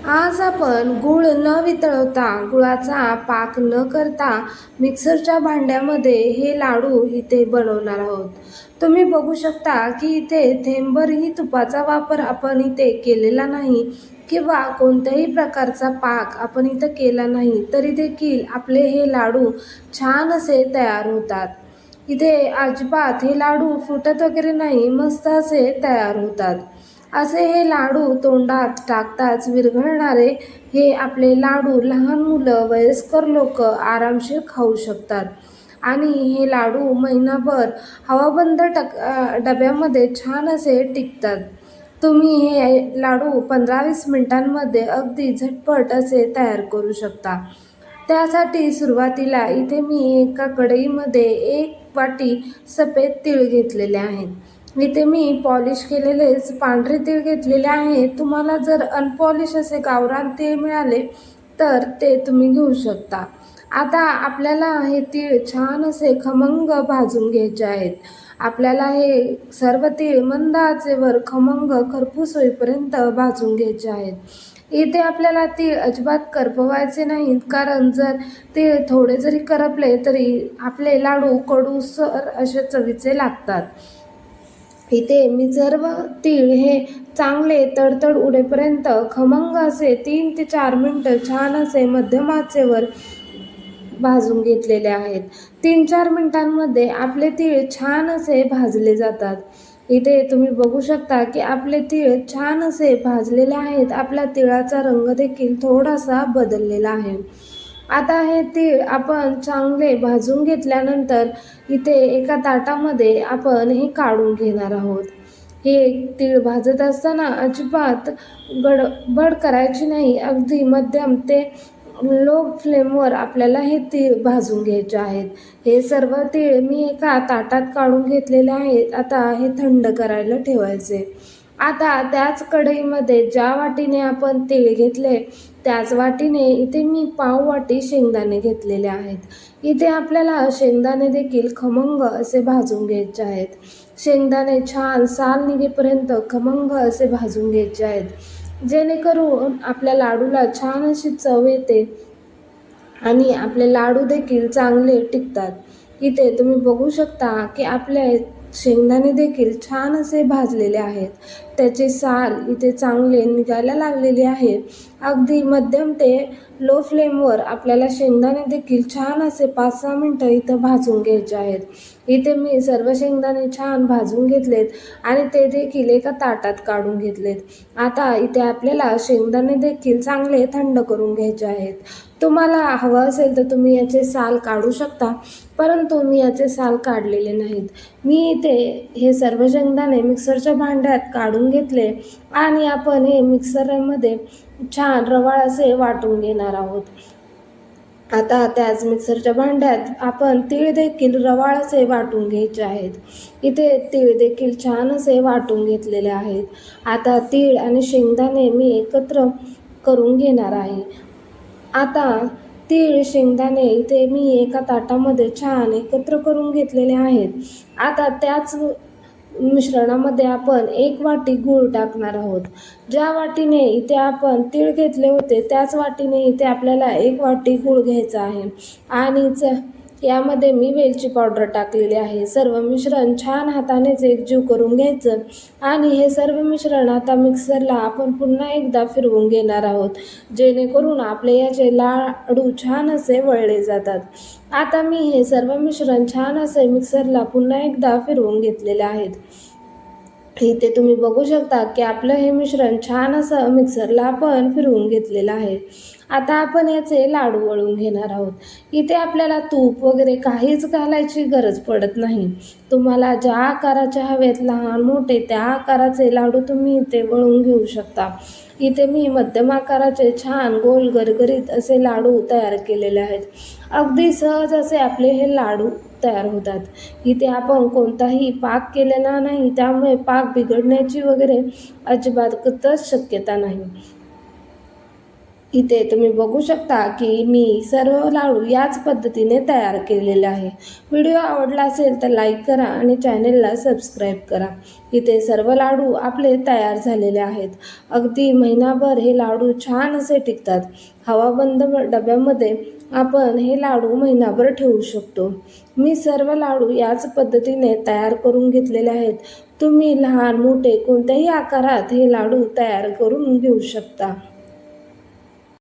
आज आपण गूळ न वितळवता, गुळाचा पाक न करता मिक्सरच्या भांड्यामध्ये हे लाडू इथे बनवणार आहोत. तुम्ही बघू शकता की इथे थेंबभरही तुपाचा वापर आपण इथे केलेला नाही किंवा कोणत्याही प्रकारचा पाक आपण इथं केला नाही, तरी देखील आपले हे लाडू छान असे तयार होतात. इथे अजिबात हे लाडू फुटत वगैरे नाही, मस्त असे तयार होतात. असे हे लाडू तोंडात टाकताच विरघळणारे हे आपले लाडू लहान मुलं, वयस्कर लोक आरामशीर खाऊ शकतात आणि हे लाडू महिनाभर हवाबंद डब्यामध्ये छान असे टिकतात. तुम्ही हे लाडू 15-20 मिनिटांमध्ये अगदी झटपट असे तयार करू शकता. त्यासाठी सुरुवातीला इथे मी एका कढईमध्ये 1 वाटी सफेद तीळ घेतलेले आहेत. इथे मी पॉलिश केलेलेच पांढरे तीळ घेतलेले आहे. तुम्हाला जर अनपॉलिश असे गावरान तीळ मिळाले तर ते तुम्ही घेऊ शकता. आता आपल्याला हे तीळ छान असे खमंग भाजून घ्यायचे आहेत. आपल्याला हे सर्व तीळ मंद आचेवर खमंग खरपूस होईपर्यंत भाजून घ्यायचे आहेत. इथे आपल्याला तीळ अजिबात करपवायचे नाहीत, कारण जर तीळ थोडे जरी करपले तरी आपले लाडू कडूसर असे चवीचे लागतात. इथे मी सर्व तीळ हे चांगले तडतड उडेपर्यंत खमंग असे 3 ते 4 मिनटं छान असे मध्यम आचेवर भाजून घेतलेले आहेत. 3-4 मिनिटांमध्ये आपले तीळ छान असे भाजले जातात. इथे तुम्ही बघू शकता की आपले तीळ छान असे भाजलेले आहेत. आपल्या तिळाचा रंग देखील थोडासा बदललेला आहे. आता हे तीळ आपण चांगले भाजून घेतल्यानंतर इथे एका ताटामध्ये आपण हे काढून घेणार आहोत. हे तीळ भाजत असताना अजिबात गडबड करायची नाही. अगदी मध्यम ते लो फ्लेमवर आपल्याला हे तीळ भाजून घ्यायचे आहेत. हे सर्व तीळ मी एका ताटात काढून घेतलेले आहेत. आता हे थंड करायला ठेवायचे. आता त्याच कढईमध्ये ज्या वाटीने आपण तीळ घेतले त्याच वाटीने इथे मी पाव वाटी शेंगदाणे घेतलेले आहेत. इथे आपल्याला शेंगदाणे देखील खमंग असे भाजून घ्यायचे आहेत. शेंगदाणे छान साल निघेपर्यंत खमंग असे भाजून घ्यायचे आहेत, जेणेकरून आपल्या लाडूला छान अशी चव येते आणि आपले लाडू देखील चांगले टिकतात. इथे तुम्ही बघू शकता की आपले शेंगदाणे देखील छान असे भाजलेले आहेत. त्याचे साल इथे चांगले निघायला लागलेले आहे. अगदी मध्यम ते लो फ्लेमवर आपल्याला शेंगदाणे देखील छान असे 5-6 मिनटं इथं भाजून घ्यायचे आहेत. इथे मी सर्व शेंगदाणे छान भाजून घेतलेत आणि ते देखील एका ताटात काढून घेतलेत. आता इथे आपल्याला शेंगदाणे देखील चांगले थंड करून घ्यायचे आहेत. तुम्हाला हवं असेल तर तुम्ही याचे साल काढू शकता, परंतु मी याचे साल काढलेले नाहीत. मी इथे हे सर्व शेंगदाणे मिक्सरच्या भांड्यात काढून घेतले आणि आपण हे मिक्सरमध्ये छान रवाळ असे वाटून घेणार आहोत. आता त्याच मिक्सरच्या भांड्यात आपण तीळ देखील रवाळ असे वाटून घ्यायचे आहेत. इथे तीळ देखील छान असे वाटून घेतलेले आहेत. आता तीळ आणि शेंगदाणे मी एकत्र करून घेणार आहे. आता तीळ शेंगदाणे इथे मी एका ताटामध्ये छान एकत्र करून घेतलेले आहेत. आता त्याच मिश्रणामध्ये आपण 1 वाटी गूळ टाकणार आहोत. ज्या वाटीने इथे आपण तीळ घेतले होते त्याच वाटीने इथे आपल्याला 1 वाटी गूळ घ्यायचा आहे आणि यामध्ये मी वेलची पावडर टाकलेली आहे. सर्व मिश्रण छान हातानेच एकजीव करून घ्यायचं आणि हे सर्व मिश्रण आता मिक्सरला आपण पुन्हा एकदा फिरवून घेणार आहोत, जेणेकरून आपले याचे लाडू छान असे वळले जातात. आता मी हे सर्व मिश्रण छान असे मिक्सरला पुन्हा एकदा फिरवून घेतलेले आहेत. इथे तुम्ही बघू शकता की आपलं हे मिश्रण छान असं मिक्सरला आपण फिरवून घेतलेलं आहे. आता आपण याचे लाडू वळून घेणार आहोत. इथे आपल्याला तूप वगैरे काहीच घालायची गरज पडत नाही. तुम्हाला ज्या आकाराचे हवेत, लहान मोठे, त्या आकाराचे लाडू तुम्ही इथे वळून घेऊ शकता. इथे मी मध्यम आकाराचे छान गोल गरगरीत असे लाडू तयार केलेले आहेत. अगदी सहज असे आपले हे लाडू तयार होतात. इथे आपण कोणताही पाक केलेला नाही, त्यामुळे पाक बिघडण्याची वगैरे अजिबातच शक्यता नाही. इथे तुम्ही बघू शकता की मी सर्व लाडू याच पद्धतीने तयार केलेले आहे. व्हिडिओ आवडला असेल तर लाईक करा आणि चॅनेलला सबस्क्राईब करा. इथे सर्व लाडू आपले तयार झालेले आहेत. अगदी महिनाभर हे लाडू छान असे टिकतात. हवाबंद डब्यामध्ये आपण हे लाडू महिनाभर ठेवू शकतो. मी सर्व लाडू याच पद्धतीने तयार करून घेतलेले आहेत. तुम्ही लहान मोठे कोणत्याही आकारात हे लाडू तयार करून घेऊ शकता.